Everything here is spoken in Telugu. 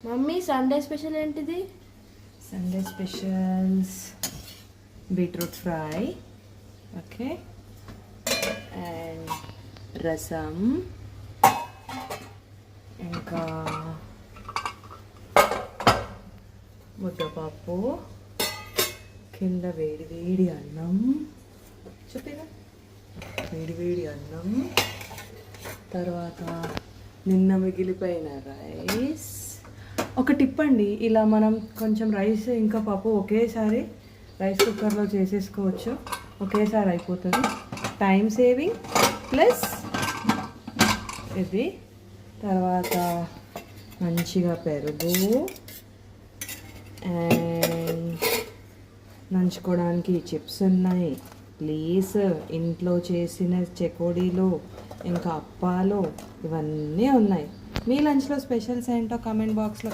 మమ్మీ సండే స్పెషల్ ఏంటిది? Sunday specials beetroot fry, okay, and రసం, ఇంకా ముద్దపప్పు, కింద వేడి వేడి అన్నం, చూపిగా వేడి వేడి అన్నం, తర్వాత నిన్న మిగిలిపోయిన రైస్. ఒక టిప్ అండి, ఇలా మనం కొంచెం రైస్ ఇంకా పప్పు ఒకేసారి రైస్ కుక్కర్లో చేసేసుకోవచ్చు, ఒకేసారి అయిపోతుంది, టైం సేవింగ్ ప్లస్ ఇది. తర్వాత మంచిగా పెరుగు అండ్ నంచుకోవడానికి చిప్స్ ఉన్నాయి, ప్లీజ్ ఇంట్లో చేసిన చెకోడీలు ఇంకా అప్పాలు ఇవన్నీ ఉన్నాయి. మీ లంచ్లో స్పెషల్స్ ఏంటో కామెంట్ బాక్స్లో